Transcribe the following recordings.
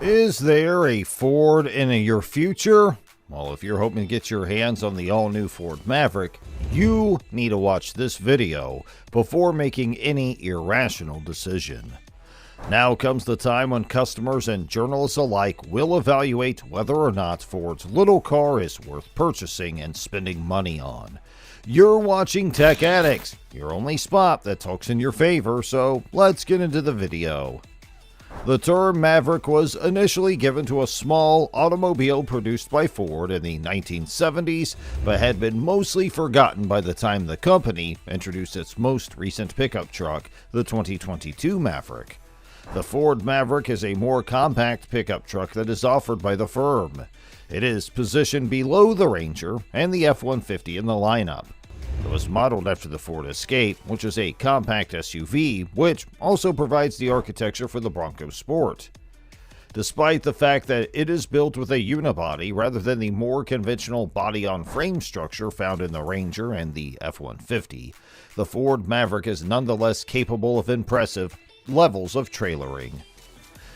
Is there a Ford in your future? Well, if you're hoping to get your hands on the all-new Ford Maverick, you need to watch this video before making any irrational decision. Now comes the time when customers and journalists alike will evaluate whether or not Ford's little car is worth purchasing and spending money on. You're watching Tech Addicts, your only spot that talks in your favor, so let's get into the video. The term Maverick was initially given to a small automobile produced by Ford in the 1970s, but had been mostly forgotten by the time the company introduced its most recent pickup truck, the 2022 Maverick. The Ford Maverick is a more compact pickup truck that is offered by the firm. It is positioned below the Ranger and the F-150 in the lineup. It was modeled after the Ford Escape, which is a compact SUV, which also provides the architecture for the Bronco Sport. Despite the fact that it is built with a unibody rather than the more conventional body-on-frame structure found in the Ranger and the F-150, the Ford Maverick is nonetheless capable of impressive levels of trailering.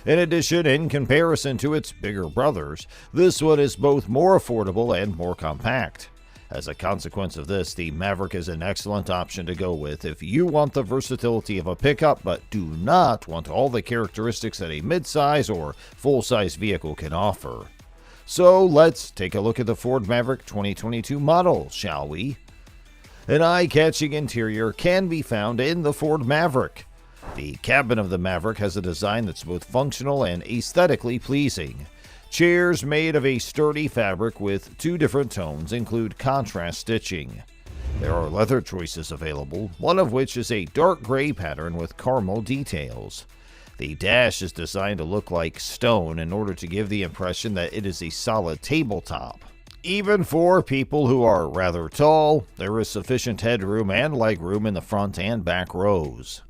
In addition, in comparison to its bigger brothers, this one is both more affordable and more compact. As a consequence of this, the Maverick is an excellent option to go with if you want the versatility of a pickup but do not want all the characteristics that a midsize or full-size vehicle can offer. So let's take a look at the Ford Maverick 2022 model, shall we? An eye-catching interior can be found in the Ford Maverick. The cabin of the Maverick has a design that's both functional and aesthetically pleasing. Chairs made of a sturdy fabric with two different tones include contrast stitching. There are leather choices available, one of which is a dark gray pattern with caramel details. The dash is designed to look like stone in order to give the impression that it is a solid tabletop. Even for people who are rather tall, there is sufficient headroom and legroom in the front and back rows.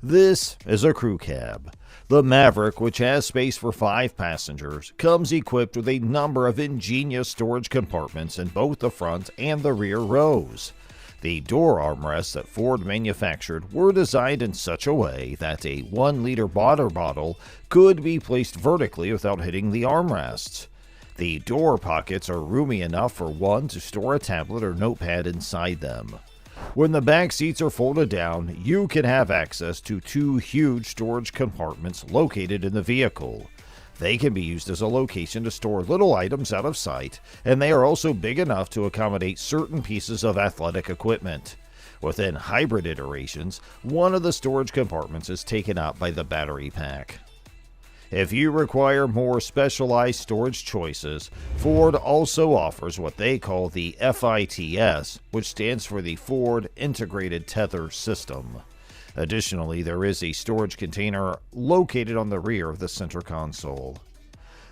This is a crew cab. The Maverick, which has space for 5 passengers, comes equipped with a number of ingenious storage compartments in both the front and the rear rows. The door armrests that Ford manufactured were designed in such a way that a 1-liter water bottle could be placed vertically without hitting the armrests. The door pockets are roomy enough for one to store a tablet or notepad inside them. When the back seats are folded down, you can have access to 2 huge storage compartments located in the vehicle. They can be used as a location to store little items out of sight, and they are also big enough to accommodate certain pieces of athletic equipment. Within hybrid iterations, one of the storage compartments is taken up by the battery pack. If you require more specialized storage choices, Ford also offers what they call the FITS, which stands for the Ford Integrated Tether System. Additionally, there is a storage container located on the rear of the center console.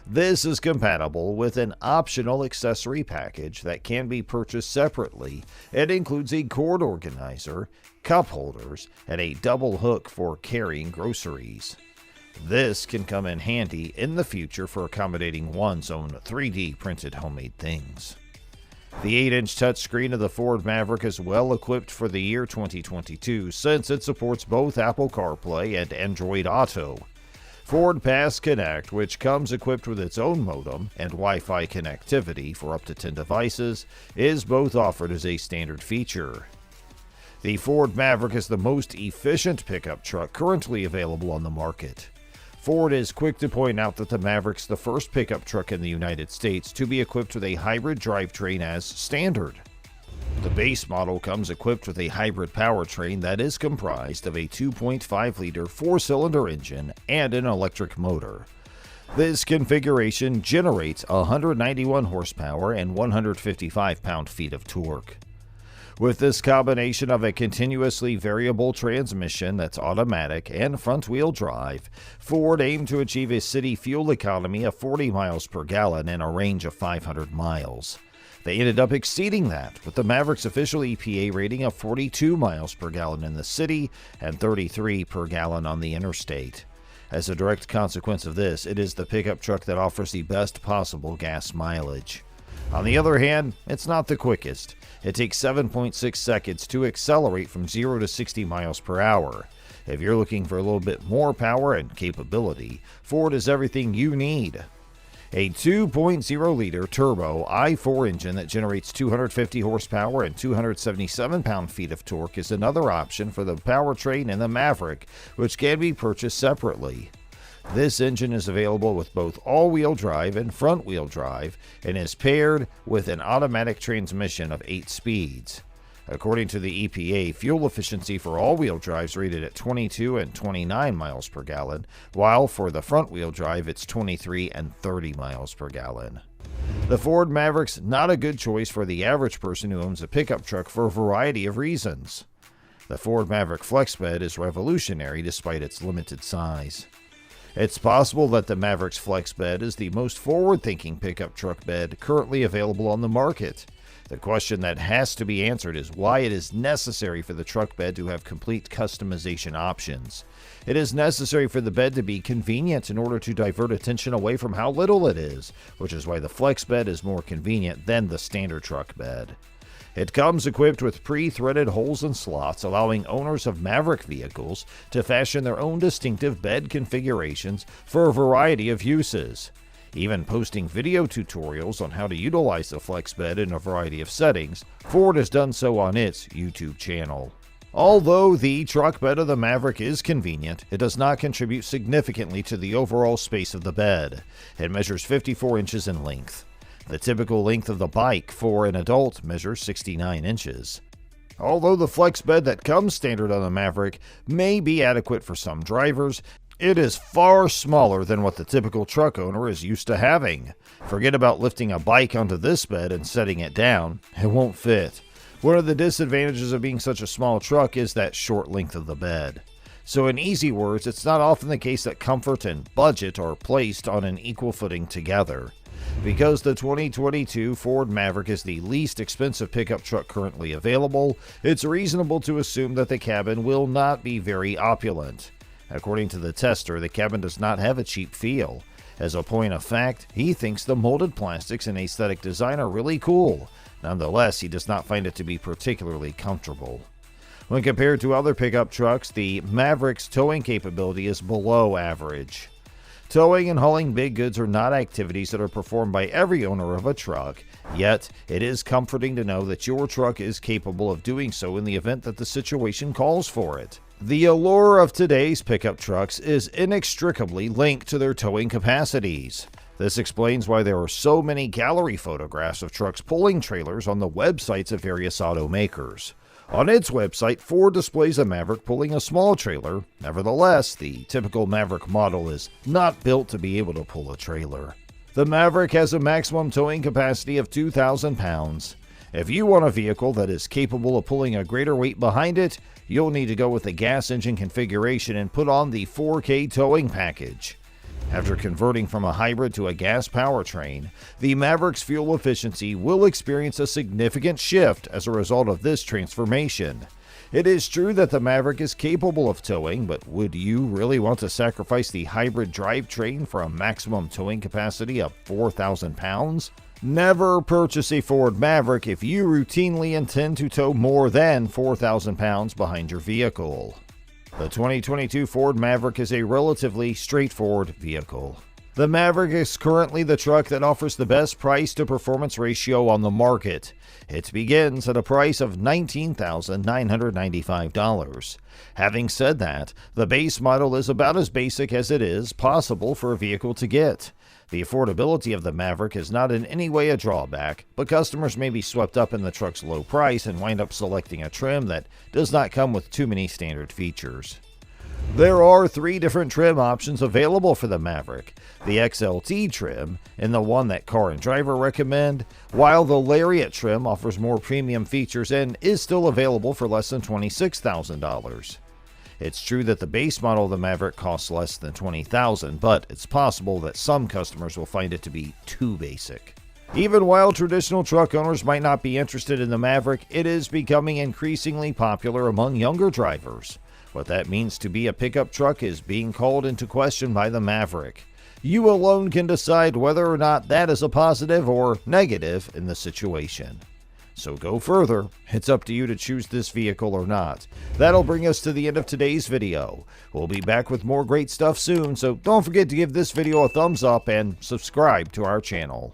This is compatible with an optional accessory package that can be purchased separately and includes a cord organizer, cup holders, and a double hook for carrying groceries. This can come in handy in the future for accommodating one's own 3D printed homemade things. The 8-inch touchscreen of the Ford Maverick is well equipped for the year 2022 since it supports both Apple CarPlay and Android Auto. Ford Pass Connect, which comes equipped with its own modem and Wi-Fi connectivity for up to 10 devices, is both offered as a standard feature. The Ford Maverick is the most efficient pickup truck currently available on the market. Ford is quick to point out that the Maverick's the first pickup truck in the United States to be equipped with a hybrid drivetrain as standard. The base model comes equipped with a hybrid powertrain that is comprised of a 2.5-liter 4-cylinder engine and an electric motor. This configuration generates 191 horsepower and 155 pound-feet of torque. With this combination of a continuously variable transmission that's automatic and front-wheel drive, Ford aimed to achieve a city fuel economy of 40 miles per gallon and a range of 500 miles. They ended up exceeding that, with the Maverick's official EPA rating of 42 miles per gallon in the city and 33 per gallon on the interstate. As a direct consequence of this, it is the pickup truck that offers the best possible gas mileage. On the other hand, it's not the quickest. It takes 7.6 seconds to accelerate from 0 to 60 miles per hour. If you're looking for a little bit more power and capability, Ford is everything you need. A 2.0-liter turbo i4 engine that generates 250 horsepower and 277 pound-feet of torque is another option for the powertrain in the Maverick, which can be purchased separately. This engine is available with both all-wheel drive and front-wheel drive and is paired with an automatic transmission of 8 speeds. According to the EPA, fuel efficiency for all-wheel drive is rated at 22 and 29 miles per gallon, while for the front-wheel drive it's 23 and 30 miles per gallon. The Ford Maverick's not a good choice for the average person who owns a pickup truck for a variety of reasons. The Ford Maverick FlexBed is revolutionary despite its limited size. It's possible that the Maverick's FlexBed is the most forward-thinking pickup truck bed currently available on the market. The question that has to be answered is why it is necessary for the truck bed to have complete customization options. It is necessary for the bed to be convenient in order to divert attention away from how little it is, which is why the flex bed is more convenient than the standard truck bed. It comes equipped with pre-threaded holes and slots, allowing owners of Maverick vehicles to fashion their own distinctive bed configurations for a variety of uses. Even posting video tutorials on how to utilize the FlexBed in a variety of settings, Ford has done so on its YouTube channel. Although the truck bed of the Maverick is convenient, it does not contribute significantly to the overall space of the bed. It measures 54 inches in length. The typical length of the bike for an adult measures 69 inches. Although the FlexBed that comes standard on the Maverick may be adequate for some drivers, it is far smaller than what the typical truck owner is used to having. Forget about lifting a bike onto this bed and setting it down. It won't fit. One of the disadvantages of being such a small truck is that short length of the bed. So in easy words, it's not often the case that comfort and budget are placed on an equal footing together. Because the 2022 Ford Maverick is the least expensive pickup truck currently available, it's reasonable to assume that the cabin will not be very opulent. According to the tester, the cabin does not have a cheap feel. As a point of fact, he thinks the molded plastics and aesthetic design are really cool. Nonetheless, he does not find it to be particularly comfortable. When compared to other pickup trucks, the Maverick's towing capability is below average. Towing and hauling big goods are not activities that are performed by every owner of a truck, yet it is comforting to know that your truck is capable of doing so in the event that the situation calls for it. The allure of today's pickup trucks is inextricably linked to their towing capacities. This explains why there are so many gallery photographs of trucks pulling trailers on the websites of various automakers. On its website, Ford displays a Maverick pulling a small trailer. Nevertheless, the typical Maverick model is not built to be able to pull a trailer. The Maverick has a maximum towing capacity of 2,000 pounds. If you want a vehicle that is capable of pulling a greater weight behind it, you'll need to go with the gas engine configuration and put on the 4K towing package. After converting from a hybrid to a gas powertrain, the Maverick's fuel efficiency will experience a significant shift as a result of this transformation. It is true that the Maverick is capable of towing, but would you really want to sacrifice the hybrid drivetrain for a maximum towing capacity of 4,000 pounds? Never purchase a Ford Maverick if you routinely intend to tow more than 4,000 pounds behind your vehicle. The 2022 Ford Maverick is a relatively straightforward vehicle. The Maverick is currently the truck that offers the best price-to-performance ratio on the market. It begins at a price of $19,995. Having said that, the base model is about as basic as it is possible for a vehicle to get. The affordability of the Maverick is not in any way a drawback, but customers may be swept up in the truck's low price and wind up selecting a trim that does not come with too many standard features. There are 3 different trim options available for the Maverick: the XLT trim, and the one that Car and Driver recommend, while the Lariat trim offers more premium features and is still available for less than $26,000. It's true that the base model of the Maverick costs less than $20,000, but it's possible that some customers will find it to be too basic. Even while traditional truck owners might not be interested in the Maverick, it is becoming increasingly popular among younger drivers. What that means to be a pickup truck is being called into question by the Maverick. You alone can decide whether or not that is a positive or negative in the situation. So go further. It's up to you to choose this vehicle or not. That'll bring us to the end of today's video. We'll be back with more great stuff soon, so don't forget to give this video a thumbs up and subscribe to our channel.